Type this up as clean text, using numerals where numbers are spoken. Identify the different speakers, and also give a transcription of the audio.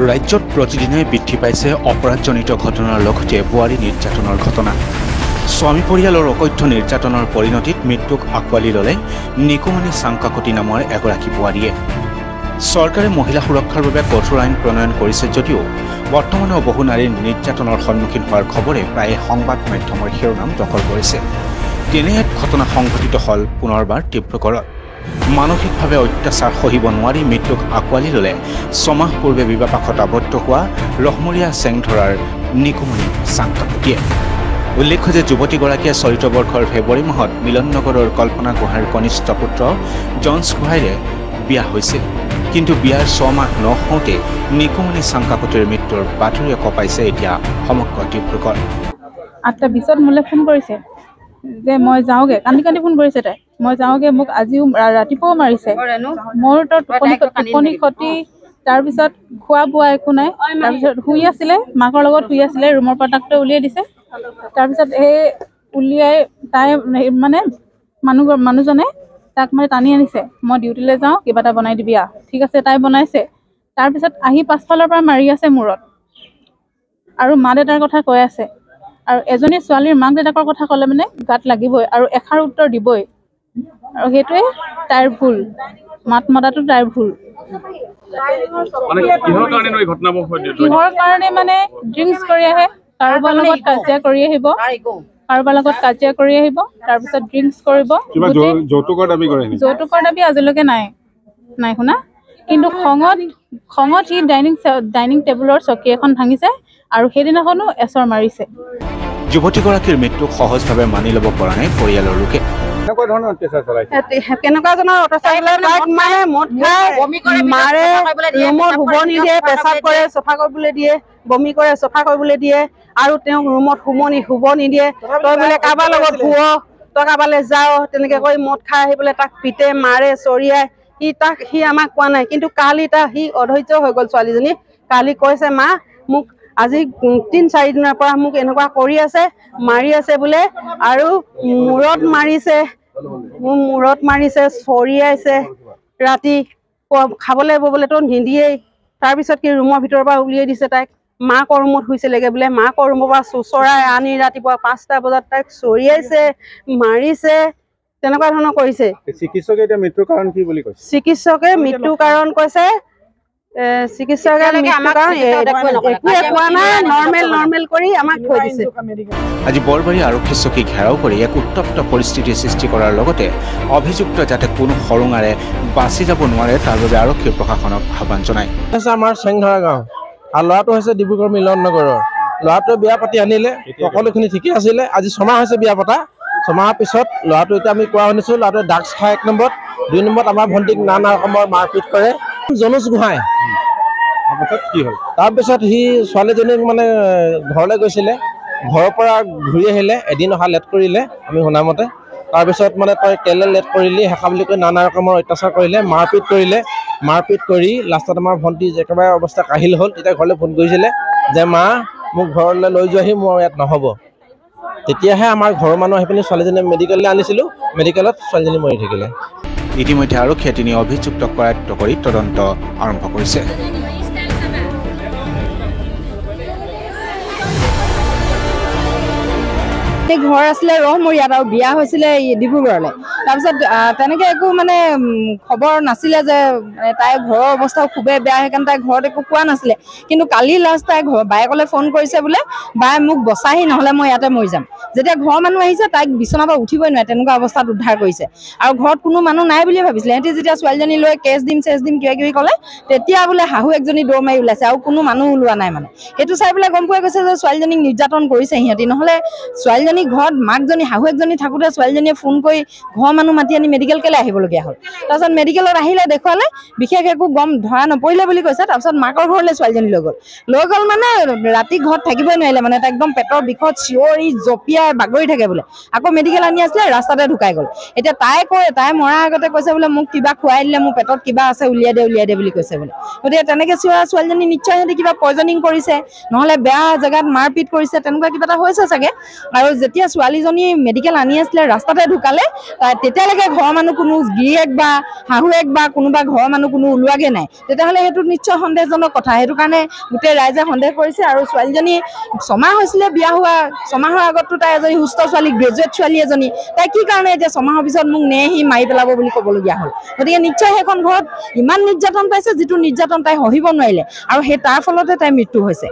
Speaker 1: ৰাজ্যত প্ৰতিদিনে বৃদ্ধি পাইছে অপৰাধজনিত ঘটনাৰ লগতে বোৱাৰী নিৰ্যাতনৰ ঘটনা। স্বামী পৰিয়ালৰ অকথ্য নিৰ্যাতনৰ পৰিণতিত মৃত্যুক আঁকোৱালি ল'লে নিকুমণি চাংকাকতি নামৰ এগৰাকী বোৱাৰীয়ে। চৰকাৰে মহিলা সুৰক্ষাৰ বাবে কঠোৰ আইন প্ৰণয়ন কৰিছে যদিও বৰ্তমানেও বহু নাৰীৰ নিৰ্যাতনৰ সন্মুখীন হোৱাৰ খবৰে প্ৰায়ে সংবাদ মাধ্যমৰ শিৰোনাম দখল কৰিছে। তেনে এক ঘটনা সংঘটিত হ'ল পুনৰবাৰ ডিব্ৰুগড়ত। মানসিকভাৱে অত্যাচাৰ সহিব নোৱাৰি মৃত্যুক আঁকোৱালি ল'লে 6 মাহ পূৰ্বে বিবাহপাশত আবদ্ধ হোৱা ৰহমৰীয়া চেংধৰাৰ নিকুমণি চাংকাকতিয়ে। উল্লেখ্য যে যুৱতীগৰাকীয়ে চলিত বৰ্ষৰ ফেব্ৰুৱাৰী মাহত মিলননগৰৰ কল্পনা গোহাঁইৰ কনিষ্ঠ পুত্ৰ জন্স গোহাঁইৰে বিয়া হৈছিল। কিন্তু বিয়াৰ 6 মাহ নহওঁতে নিকুমণি চাংকাকতিৰ মৃত্যুৰ বাতৰি কঁপাইছে এতিয়া সমগ্ৰ ডিব্ৰুগড়।
Speaker 2: 8:20 মোলৈ ফোন কৰিছে যে মই যাওঁগে, কান্দি কান্দি ফোন কৰিছে তাই। মই যাওঁগে, মোক আজিও ৰাতিপুৱাও মাৰিছে। মোৰ তো টোপনি ক্ষতি, তাৰপিছত খোৱা বোৱা একো নাই। তাৰপিছত শুই আছিলে, মাকৰ লগত শুই আছিলে, ৰুমৰ পৰা তাকটো উলিয়াই দিছে। তাৰপিছত সেই উলিয়াই তাই মানে মানুহজনে তাক মানে টানি আনিছে, মই ডিউটিলৈ যাওঁ, কিবা এটা বনাই দিবি আহ। ঠিক আছে, তাই বনাইছে। তাৰপিছত আহি পাছফালৰ পৰা মাৰি আছে মূৰত আৰু মা দেউতাৰ কথা কৈ আছে। আৰু এজনী ছোৱালীৰ মাক দেউতাকৰ কথা ক'লে মানে গাত লাগিবই আৰু এষাৰ উত্তৰ দিবই। আৰু সেইটোৱে তাইৰ ভুল, মাত মতাটো তাইৰ ভুল। কিহৰ কাৰণে মানে ড্ৰিংকছ কৰি আহে, কাৰোবাৰ লগত কাজিয়া কৰি আহিব, তাৰপিছত ড্ৰিংকছ কৰিব। যৌতুকৰ দাবী আজিলৈকে নাই শুনা। কিন্তু খঙত সি ডাইনিং টেবুলৰ চকী এখন ভাঙিছে আৰু সেইদিনাখনো এচৰ মাৰিছে।
Speaker 1: যুৱতীগৰাকীৰ মৃত্যুক সহজভাৱে মানি ল'ব পৰা নাই পৰিয়ালৰ লোকে।
Speaker 3: কেনেকুৱা ধৰণৰ অত্যাচাৰ, তাক মানে মদ খাই মাৰে, ৰুমত শুব নিদিয়ে, পেচাব কৰে চফা কৰিবলৈ দিয়ে, বমি কৰে চফা কৰিবলৈ দিয়ে, আৰু তেওঁক ৰুমত শুব নিদিয়ে। তই বোলে কাৰোবাৰ লগত শুৱ, তই কাৰোবালৈ যাও, তেনেকে কৰি মদ খাই আহি পেলাই তাক পিটে, মাৰে, চৰিয়াই। সি আমাক কোৱা নাই, কিন্তু কালি সি অধৈৰ্য হৈ গ'ল। ছোৱালীজনী কালি কৈছে, মা মোক আজি 3-4 দিনৰ পৰা মোক এনেকুৱা কৰি আছে, মাৰি আছে বোলে, আৰু মূৰত মাৰিছে, চৰিয়াইছে, ৰাতি খাবলৈ ববলৈতো নিদিয়েই। তাৰপিছত কি ৰুমৰ ভিতৰৰ পৰা উলিয়াই দিছে তাইক, মাকৰ ৰুমত শুইছিলেগে বোলে, মাকৰ ৰুমৰ পৰা চোচৰাই আনি ৰাতিপুৱা 5টা বজাত তাইক চৰিয়াইছে, মাৰিছে, তেনেকুৱা ধৰণৰ কৰিছে।
Speaker 4: চিকিৎসকে এতিয়া মৃত্যুৰ কাৰণ কি বুলি কৈছে?
Speaker 3: চিকিৎসকে মৃত্যুৰ কাৰণ কৈছে, নৰ্মেল কৰি আমাক থৈ দিছে।
Speaker 1: আজি বৰবাৰী আৰক্ষী চকী ঘেৰাও কৰি এক উত্তপ্ত পৰিস্থিতিৰ সৃষ্টি কৰাৰ লগতে অভিযুক্ত যাতে কোনো সৰুঙাৰে বাচি যাব নোৱাৰে তাৰ বাবে আৰক্ষী প্ৰশাসনক আহ্বান জনায়।
Speaker 5: আমাৰ চেংধৰা গাঁও আৰু ল'ৰাটো হৈছে ডিব্ৰুগড় মিলন নগৰৰ। ল'ৰাটোৱে বিয়া পাতি আনিলে, সকলোখিনি ঠিকেই আছিলে। আজি 6 মাহ হৈছে বিয়া পতা। 6 মাহৰ পিছত ল'ৰাটো এতিয়া আমি কোৱা শুনিছোঁ ল'ৰাটোৱে ড্ৰাগছ খায় 1 নম্বৰত, 2 নম্বৰত আমাৰ ভণ্টিক নানা ৰকমৰ মাৰপিট কৰে। জনুজ গোহাঁই
Speaker 4: কি হ'ল?
Speaker 5: তাৰপিছত সি ছোৱালীজনীক মানে ঘৰলৈ গৈছিলে, ঘৰৰ পৰা ঘূৰি আহিলে, এদিন অহা লেট কৰিলে আমি শুনামতে। তাৰপিছত মানে তই কেলে লেট কৰিলি হেঁচা বুলি কৈ নানা ৰকমৰ অত্যাচাৰ কৰিলে, মাৰপিট কৰি লাষ্টত আমাৰ ভণ্টি একেবাৰে অৱস্থা কাহিল হ'ল। তেতিয়া ঘৰলৈ ফোন কৰিছিলে যে মা মোক ঘৰলৈ লৈ যোৱাহি, মোৰ ইয়াত নহ'ব। তেতিয়াহে আমাৰ ঘৰৰ মানুহ আহি পিনি ছোৱালীজনী মেডিকেললৈ আনিছিলোঁ, মেডিকেলত ছোৱালীজনী মৰি থাকিলে।
Speaker 1: ইতিমধ্যে আৰক্ষীয়ে তিনি অভিযুক্তক কৰায়ত্ব কৰি তদন্ত আৰম্ভ কৰিছে।
Speaker 6: ঘৰ আছিলে ৰহমৰীয়াত আৰু বিয়া হৈছিলে ডিব্ৰুগড়লৈ। তাৰপিছত তেনেকে একো মানে খবৰ নাছিলে যে তাইৰ ঘৰৰ অৱস্থাও খুবেই বেয়া, সেইকাৰণে তাই ঘৰত একো কোৱা নাছিলে। কিন্তু কালি লাষ্ট তাই বায়েকলৈ ফোন কৰিছে বোলে, বায়ে মোক বচাহি, নহ'লে মই ইয়াতে মৰি যাম। যেতিয়া ঘৰৰ মানুহ আহিছে তাইক বিচনাৰ পৰা উঠিবই নোৱাৰে, তেনেকুৱা অৱস্থাত উদ্ধাৰ কৰিছে। আৰু ঘৰত কোনো মানুহ নাই বুলি ভাবিছিলে। সিহঁতি যেতিয়া ছোৱালীজনী লৈ কেছ দিম কিবা কিবি ক'লে, তেতিয়া বোলে শাহু একজনী দৌৰ মাৰি ওলাইছে আৰু কোনো মানুহ ওলোৱা নাই। মানে সেইটো চাই পেলাই গম পোৱা গৈছে যে ছোৱালীজনীক নিৰ্যাতন কৰিছে সিহঁতি। নহ'লে ছোৱালীজনী ঘৰত মাকজনী শাহু একজনী থাকোঁতে ছোৱালীজনীয়ে ফোন কৰি ঘৰৰ মানুহ মাতি আনি মেডিকেল কেলৈ আহিবলগীয়া হ'ল। তাৰপিছত মেডিকেলত আহিলে, দেখুৱালে, বিশেষ একো গম ধৰা নপৰিলে বুলি কৈছে। তাৰপিছত মাকৰ ঘৰলৈ ছোৱালীজনী লৈ গ'ল মানে ৰাতি ঘৰত থাকিবই নোৱাৰিলে। মানে তাই একদম পেটৰ বিষত চিঞৰি জঁপিয়াই বাগৰি থাকে বোলে। আকৌ মেডিকেল আনি আছিলে, ৰাস্তাতে ঢুকাই গ'ল। এতিয়া তাই মৰাৰ আগতে কৈছে বোলে মোক কিবা খুৱাই দিলে, মোৰ পেটত কিবা আছে, উলিয়াই দে বুলি কৈছে বোলে। গতিকে তেনেকৈ ছোৱালীজনী নিশ্চয় সিহঁতি কিবা পয়জনিং কৰিছে, নহ'লে বেয়া জেগাত মাৰপিট কৰিছে, তেনেকুৱা কিবা এটা হৈছে চাগে। আৰু যেতিয়া ছোৱালীজনী মেডিকেল আনি আছিলে, ৰাস্তাতে ঢুকালে, তেতিয়ালৈকে ঘৰৰ মানুহ কোনো গিৰিয়েক বা শাহুৱেক বা কোনোবা ঘৰৰ মানুহ কোনো ওলোৱাগে নাই, তেতিয়াহ'লে সেইটো নিশ্চয় সন্দেহজনক কথা। সেইটো কাৰণে গোটেই ৰাইজে সন্দেহ কৰিছে। আৰু ছোৱালীজনী 6 মাহ হৈছিলে বিয়া হোৱা, 6 মাহৰ আগততো তাই এজনী সুস্থ ছোৱালী, গ্ৰেজুৱেট ছোৱালী এজনী, তাই কি কাৰণে এতিয়া 6 মাহৰ পিছত মোক নেহি মাৰি পেলাব বুলি ক'বলগীয়া হ'ল। গতিকে নিশ্চয় সেইখন ঘৰত ইমান নিৰ্যাতন পাইছে, যিটো নিৰ্যাতন তাই সহিব নোৱাৰিলে, আৰু সেই তাৰ ফলতে তাইৰ মৃত্যু হৈছে।